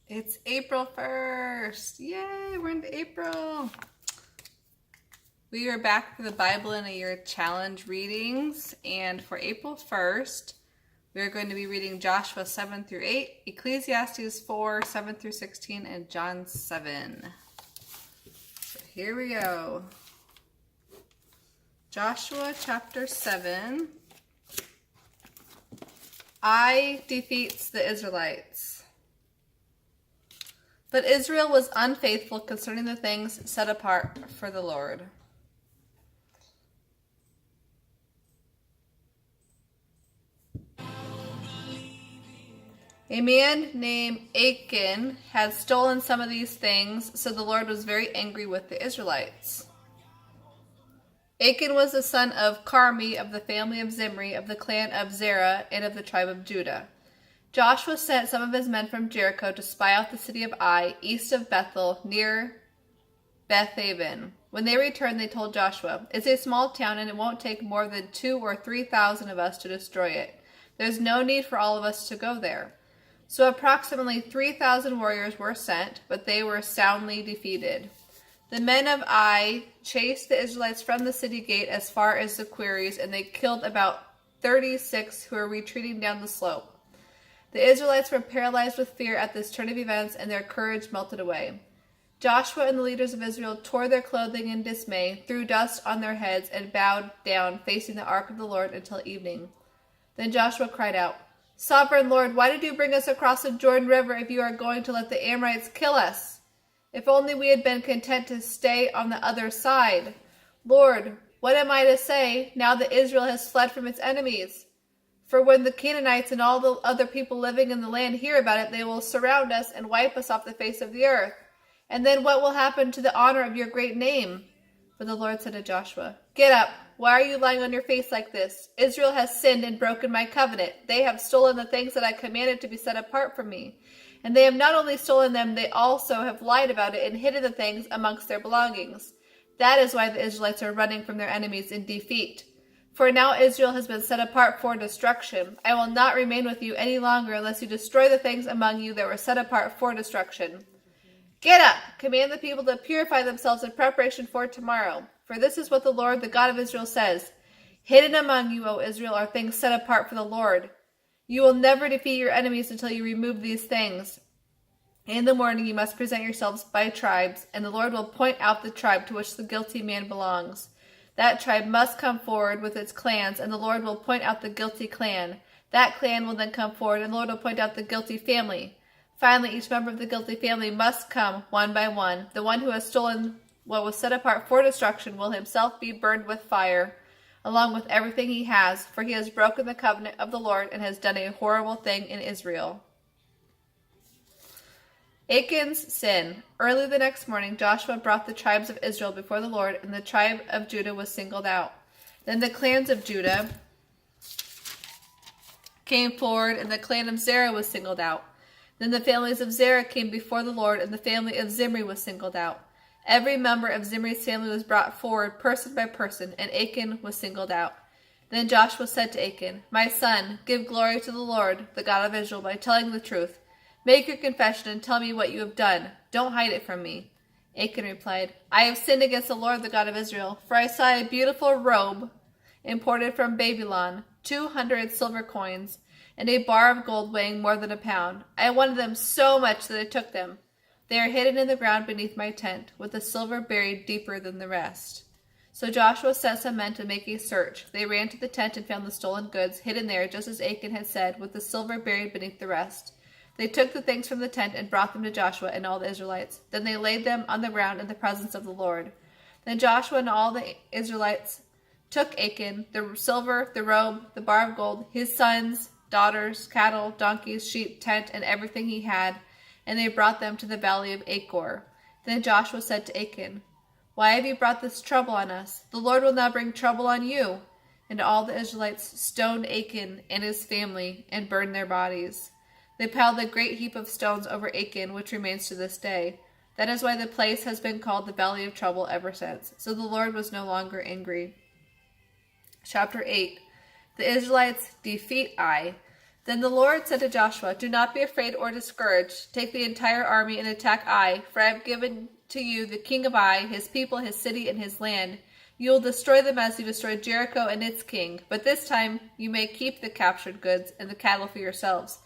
It's April 1st. Yay, we're into April. We are back for the Bible in a Year Challenge readings. And for April 1st, we're going to be reading Joshua 7 through 8, Ecclesiastes 4, 7 through 16, and John 7. So here we go. Joshua chapter 7. Ai defeats the Israelites. But Israel was unfaithful concerning the things set apart for the Lord. A man named Achan had stolen some of these things, so the Lord was very angry with the Israelites. Achan was the son of Carmi of the family of Zimri, of the clan of Zerah, and of the tribe of Judah. Joshua sent some of his men from Jericho to spy out the city of Ai, east of Bethel, near Bethaven. When they returned, they told Joshua, "It's a small town, and it won't take more than 2,000 or 3,000 of us to destroy it. There's no need for all of us to go there." So approximately 3,000 warriors were sent, but they were soundly defeated. The men of Ai chased the Israelites from the city gate as far as the quarries, and they killed about 36 who were retreating down the slope. The Israelites were paralyzed with fear at this turn of events, and their courage melted away. Joshua and the leaders of Israel tore their clothing in dismay, threw dust on their heads, and bowed down, facing the ark of the Lord until evening. Then Joshua cried out, "Sovereign Lord, why did you bring us across the Jordan River if you are going to let the Amorites kill us? If only we had been content to stay on the other side. Lord, what am I to say now that Israel has fled from its enemies? For when the Canaanites and all the other people living in the land hear about it, they will surround us and wipe us off the face of the earth. And then what will happen to the honor of your great name?" But the Lord said to Joshua, "Get up. Why are you lying on your face like this? Israel has sinned and broken my covenant. They have stolen the things that I commanded to be set apart from me. And they have not only stolen them, they also have lied about it and hidden the things amongst their belongings. That is why the Israelites are running from their enemies in defeat. For now Israel has been set apart for destruction. I will not remain with you any longer unless you destroy the things among you that were set apart for destruction. Get up! Command the people to purify themselves in preparation for tomorrow. For this is what the Lord, the God of Israel, says. Hidden among you, O Israel, are things set apart for the Lord. You will never defeat your enemies until you remove these things. In the morning you must present yourselves by tribes, and the Lord will point out the tribe to which the guilty man belongs. That tribe must come forward with its clans, and the Lord will point out the guilty clan. That clan will then come forward, and the Lord will point out the guilty family. Finally, each member of the guilty family must come one by one. The one who has stolen what was set apart for destruction will himself be burned with fire, along with everything he has, for he has broken the covenant of the Lord and has done a horrible thing in Israel. Achan's sin. Early the next morning, Joshua brought the tribes of Israel before the Lord, and the tribe of Judah was singled out. Then the clans of Judah came forward, and the clan of Zerah was singled out. Then the families of Zerah came before the Lord, and the family of Zimri was singled out. Every member of Zimri's family was brought forward, person by person, and Achan was singled out. Then Joshua said to Achan, "My son, give glory to the Lord, the God of Israel, by telling the truth. Make your confession and tell me what you have done. Don't hide it from me." Achan replied, "I have sinned against the Lord, the God of Israel, for I saw a beautiful robe imported from Babylon, 200 silver coins, and a bar of gold weighing more than a pound. I wanted them so much that I took them. They are hidden in the ground beneath my tent, with the silver buried deeper than the rest." So Joshua sent some men to make a search. They ran to the tent and found the stolen goods hidden there, just as Achan had said, with the silver buried beneath the rest. They took the things from the tent and brought them to Joshua and all the Israelites. Then they laid them on the ground in the presence of the Lord. Then Joshua and all the Israelites took Achan, the silver, the robe, the bar of gold, his sons, daughters, cattle, donkeys, sheep, tent, and everything he had, and they brought them to the valley of Achor. Then Joshua said to Achan, "Why have you brought this trouble on us? The Lord will now bring trouble on you." And all the Israelites stoned Achan and his family and burned their bodies. They piled a great heap of stones over Achan, which remains to this day. That is why the place has been called the Valley of Trouble ever since. So the Lord was no longer angry. Chapter 8. The Israelites defeat Ai. Then the Lord said to Joshua, "Do not be afraid or discouraged. Take the entire army and attack Ai, for I have given to you the king of Ai, his people, his city, and his land. You will destroy them as you destroyed Jericho and its king, but this time you may keep the captured goods and the cattle for yourselves.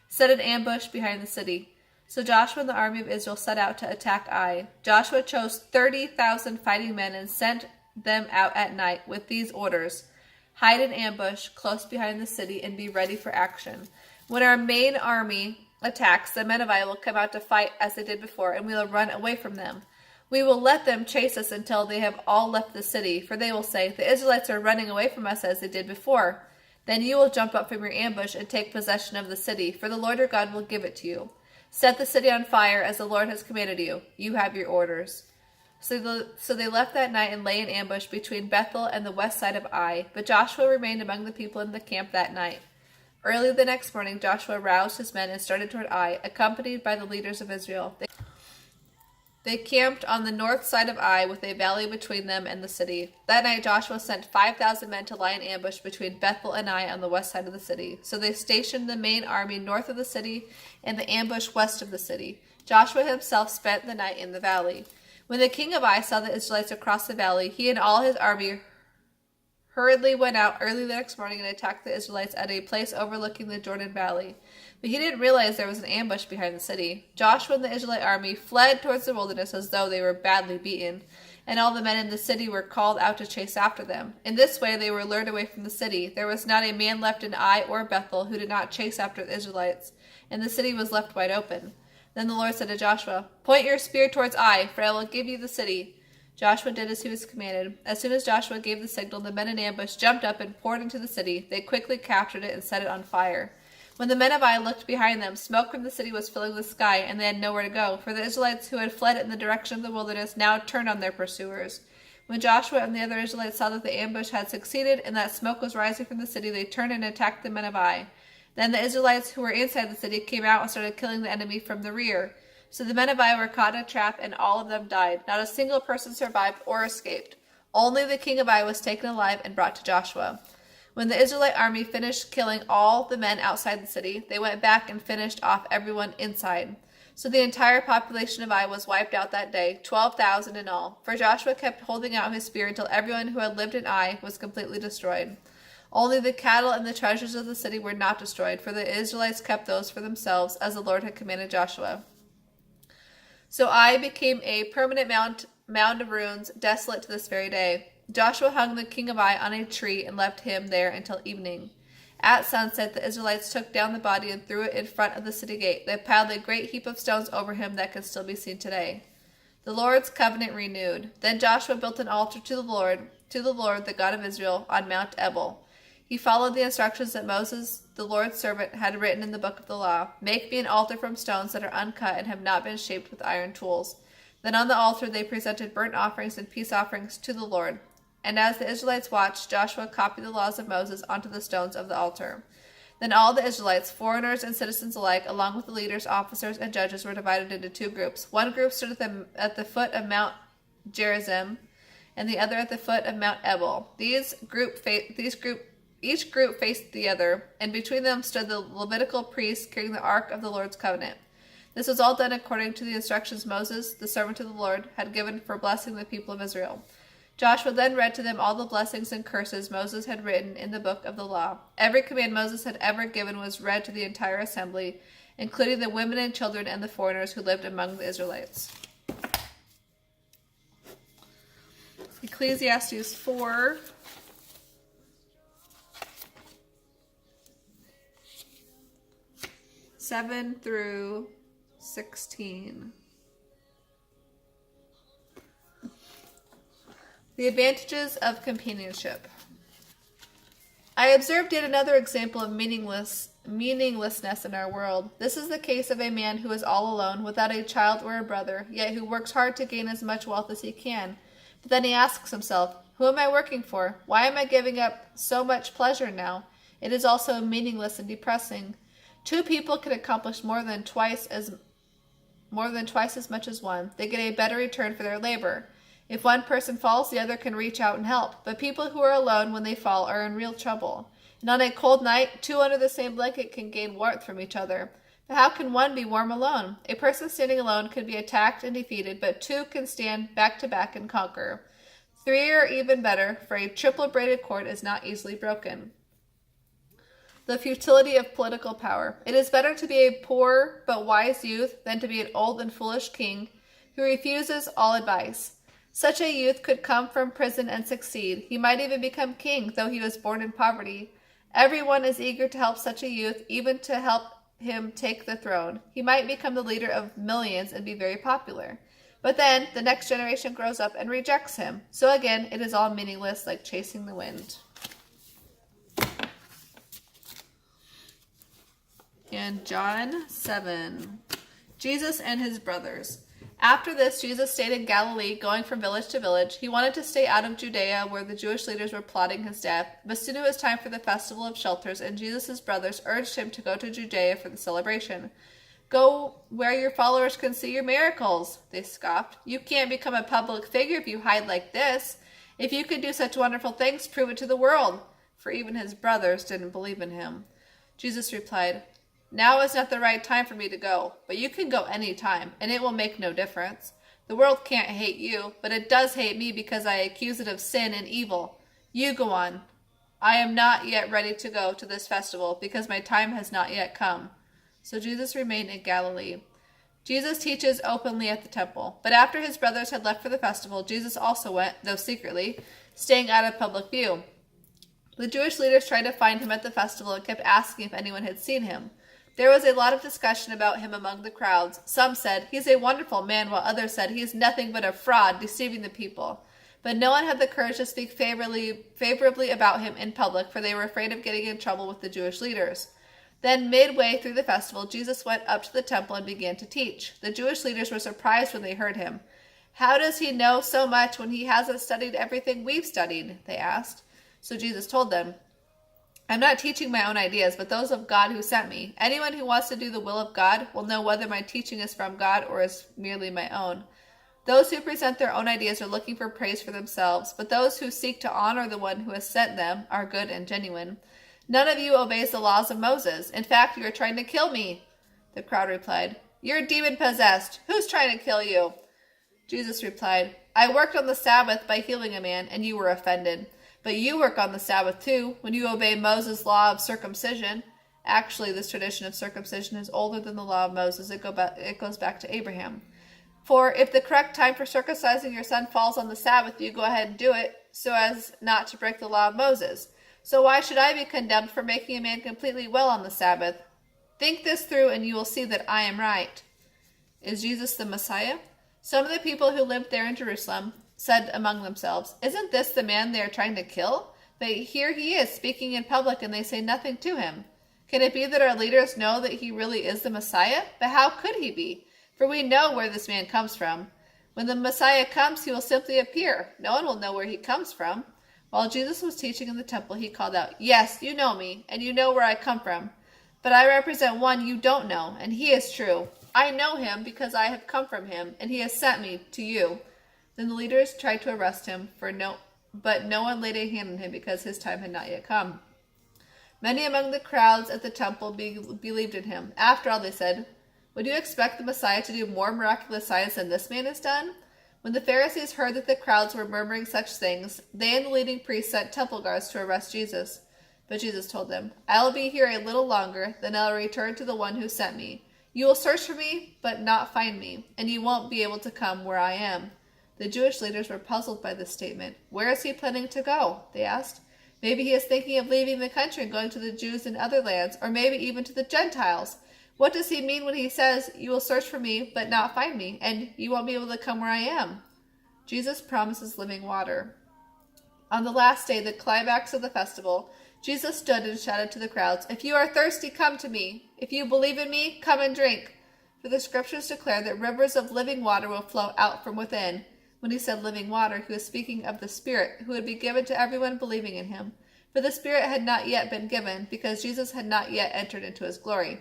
Set an ambush behind the city." So Joshua and the army of Israel set out to attack Ai. Joshua chose 30,000 fighting men and sent them out at night with these orders: "Hide in ambush close behind the city and be ready for action. When our main army attacks, the men of Ai will come out to fight as they did before, and we will run away from them. We will let them chase us until they have all left the city, for they will say, 'The Israelites are running away from us as they did before.' Then you will jump up from your ambush and take possession of the city, for the Lord your God will give it to you. Set the city on fire as the Lord has commanded you. You have your orders." So they left that night and lay in ambush between Bethel and the west side of Ai. But Joshua remained among the people in the camp that night. Early the next morning, Joshua roused his men and started toward Ai, accompanied by the leaders of Israel. They camped on the north side of Ai, with a valley between them and the city. That night Joshua sent 5,000 men to lie in ambush between Bethel and Ai on the west side of the city. So they stationed the main army north of the city and the ambush west of the city. Joshua himself spent the night in the valley. When the king of Ai saw the Israelites across the valley, he and all his army hurriedly went out early the next morning and attacked the Israelites at a place overlooking the Jordan Valley. But he didn't realize there was an ambush behind the city. Joshua and the Israelite army fled towards the wilderness as though they were badly beaten, and all the men in the city were called out to chase after them. In this way they were lured away from the city. There was not a man left in Ai or Bethel who did not chase after the Israelites, and the city was left wide open. Then the Lord said to Joshua, "Point your spear towards Ai, for I will give you the city." Joshua did as he was commanded. As soon as Joshua gave the signal, the men in ambush jumped up and poured into the city. They quickly captured it and set it on fire. When the men of Ai looked behind them, smoke from the city was filling the sky, and they had nowhere to go, for the Israelites who had fled in the direction of the wilderness now turned on their pursuers. When Joshua and the other Israelites saw that the ambush had succeeded and that smoke was rising from the city, they turned and attacked the men of Ai. Then the Israelites who were inside the city came out and started killing the enemy from the rear. So the men of Ai were caught in a trap, and all of them died. Not a single person survived or escaped. Only the king of Ai was taken alive and brought to Joshua. When the Israelite army finished killing all the men outside the city, they went back and finished off everyone inside. So the entire population of Ai was wiped out that day, 12,000 in all. For Joshua kept holding out his spear until everyone who had lived in Ai was completely destroyed. Only the cattle and the treasures of the city were not destroyed, for the Israelites kept those for themselves, as the Lord had commanded Joshua. So Ai became a permanent mound of ruins, desolate to this very day. Joshua hung the king of Ai on a tree and left him there until evening. At sunset, the Israelites took down the body and threw it in front of the city gate. They piled a great heap of stones over him that can still be seen today. The Lord's covenant renewed. Then Joshua built an altar to the Lord, the God of Israel, on Mount Ebal. He followed the instructions that Moses, the Lord's servant, had written in the book of the law. "Make me an altar from stones that are uncut and have not been shaped with iron tools." Then on the altar they presented burnt offerings and peace offerings to the Lord. And as the Israelites watched, Joshua copied the laws of Moses onto the stones of the altar. Then all the Israelites, foreigners and citizens alike, along with the leaders, officers, and judges, were divided into two groups. One group stood at the foot of Mount Gerizim, and the other at the foot of Mount Ebal. Each group faced the other, and between them stood the Levitical priests carrying the Ark of the Lord's covenant. This was all done according to the instructions Moses, the servant of the Lord, had given for blessing the people of Israel. Joshua then read to them all the blessings and curses Moses had written in the book of the law. Every command Moses had ever given was read to the entire assembly, including the women and children and the foreigners who lived among the Israelites. Ecclesiastes 4. Seven through 16. The advantages of companionship. I observed yet another example of meaninglessness in our world. This is the case of a man who is all alone, without a child or a brother, yet who works hard to gain as much wealth as he can. But then he asks himself, "Who am I working for? Why am I giving up so much pleasure now?" It is also meaningless and depressing. Two people can accomplish more than twice as much as one. They get a better return for their labor. If one person falls, the other can reach out and help. But people who are alone when they fall are in real trouble. And on a cold night, two under the same blanket can gain warmth from each other. But how can one be warm alone? A person standing alone can be attacked and defeated, but two can stand back to back and conquer. Three are even better, for a triple braided cord is not easily broken. The futility of political power. It is better to be a poor but wise youth than to be an old and foolish king who refuses all advice. Such a youth could come from prison and succeed. He might even become king, though he was born in poverty. Everyone is eager to help such a youth, even to help him take the throne. He might become the leader of millions and be very popular. But then the next generation grows up and rejects him. So again, it is all meaningless, like chasing the wind. And John 7. Jesus and his brothers. After this, Jesus stayed in Galilee, going from village to village. He wanted to stay out of Judea, where the Jewish leaders were plotting his death. But soon it was time for the festival of shelters, and Jesus' brothers urged him to go to Judea for the celebration. Go where your followers can see your miracles, they scoffed. You can't become a public figure if you hide like this. If you could do such wonderful things, prove it to the world. For even his brothers didn't believe in him. Jesus replied, Now is not the right time for me to go, but you can go any time, and it will make no difference. The world can't hate you, but it does hate me because I accuse it of sin and evil. You go on. I am not yet ready to go to this festival because my time has not yet come. So Jesus remained in Galilee. Jesus teaches openly at the temple, but after his brothers had left for the festival, Jesus also went, though secretly, staying out of public view. The Jewish leaders tried to find him at the festival and kept asking if anyone had seen him. There was a lot of discussion about him among the crowds. Some said, He's a wonderful man, while others said, He is nothing but a fraud, deceiving the people. But no one had the courage to speak favorably about him in public, for they were afraid of getting in trouble with the Jewish leaders. Then, midway through the festival, Jesus went up to the temple and began to teach. The Jewish leaders were surprised when they heard him. How does he know so much when he hasn't studied everything we've studied? They asked. So Jesus told them, I'm not teaching my own ideas, but those of God who sent me. Anyone who wants to do the will of God will know whether my teaching is from God or is merely my own. Those who present their own ideas are looking for praise for themselves, but those who seek to honor the one who has sent them are good and genuine. None of you obeys the laws of Moses. In fact, you are trying to kill me. The crowd replied, You're demon-possessed. Who's trying to kill you? Jesus replied, I worked on the Sabbath by healing a man, and you were offended. But you work on the Sabbath too, when you obey Moses' law of circumcision. Actually, this tradition of circumcision is older than the law of Moses. It goes back to Abraham. For if the correct time for circumcising your son falls on the Sabbath, you go ahead and do it, so as not to break the law of Moses. So why should I be condemned for making a man completely well on the Sabbath? Think this through, and you will see that I am right. Is Jesus the Messiah? Some of the people who lived there in Jerusalem said among themselves, Isn't this the man they are trying to kill? But here he is, speaking in public, and they say nothing to him. Can it be that our leaders know that he really is the Messiah? But how could he be? For we know where this man comes from. When the Messiah comes, he will simply appear. No one will know where he comes from. While Jesus was teaching in the temple, he called out, Yes, you know me, and you know where I come from. But I represent one you don't know, and he is true. I know him because I have come from him, and he has sent me to you. Then the leaders tried to arrest him, but no one laid a hand on him because his time had not yet come. Many among the crowds at the temple believed in him. After all, they said, Would you expect the Messiah to do more miraculous signs than this man has done? When the Pharisees heard that the crowds were murmuring such things, they and the leading priests sent temple guards to arrest Jesus. But Jesus told them, I will be here a little longer, then I will return to the one who sent me. You will search for me, but not find me, and you won't be able to come where I am. The Jewish leaders were puzzled by this statement. Where is he planning to go? They asked. Maybe he is thinking of leaving the country and going to the Jews in other lands, or maybe even to the Gentiles. What does he mean when he says, You will search for me, but not find me, and you won't be able to come where I am? Jesus promises living water. On the last day, the climax of the festival, Jesus stood and shouted to the crowds, If you are thirsty, come to me. If you believe in me, come and drink. For the scriptures declare that rivers of living water will flow out from within. When he said living water, he was speaking of the Spirit, who would be given to everyone believing in him. For the Spirit had not yet been given, because Jesus had not yet entered into his glory.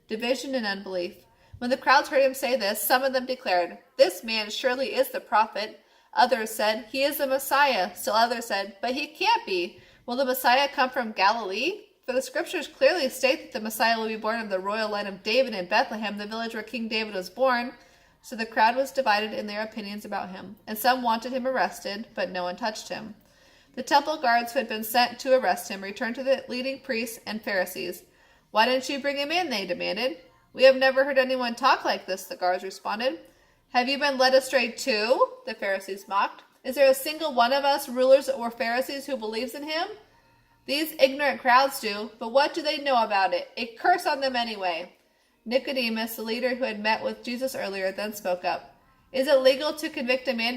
Division and unbelief. When the crowds heard him say this, some of them declared, This man surely is the prophet. Others said, He is the Messiah. Still others said, But he can't be, Will the Messiah come from Galilee? For the scriptures clearly state that the Messiah will be born of the royal line of David in Bethlehem, the village where King David was born. So the crowd was divided in their opinions about him, and some wanted him arrested, but no one touched him. The temple guards who had been sent to arrest him returned to the leading priests and Pharisees. "Why didn't you bring him in?" they demanded. "We have never heard anyone talk like this," the guards responded. "Have you been led astray too?" the Pharisees mocked. "Is there a single one of us, rulers or Pharisees, who believes in him? These ignorant crowds do, but what do they know about it? A curse on them anyway." Nicodemus, the leader who had met with Jesus earlier, then spoke up. Is it legal to convict a man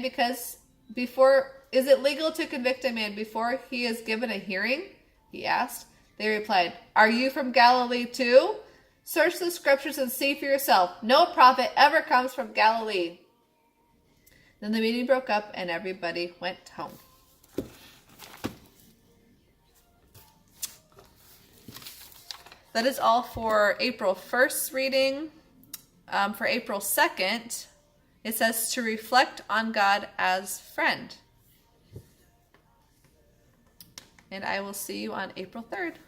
before he is given a hearing?" he asked. They replied, "Are you from Galilee too? Search the scriptures and see for yourself. No prophet ever comes from Galilee." Then the meeting broke up and everybody went home. That is all for April 1st reading. For April 2nd, it says to reflect on God as friend. And I will see you on April 3rd.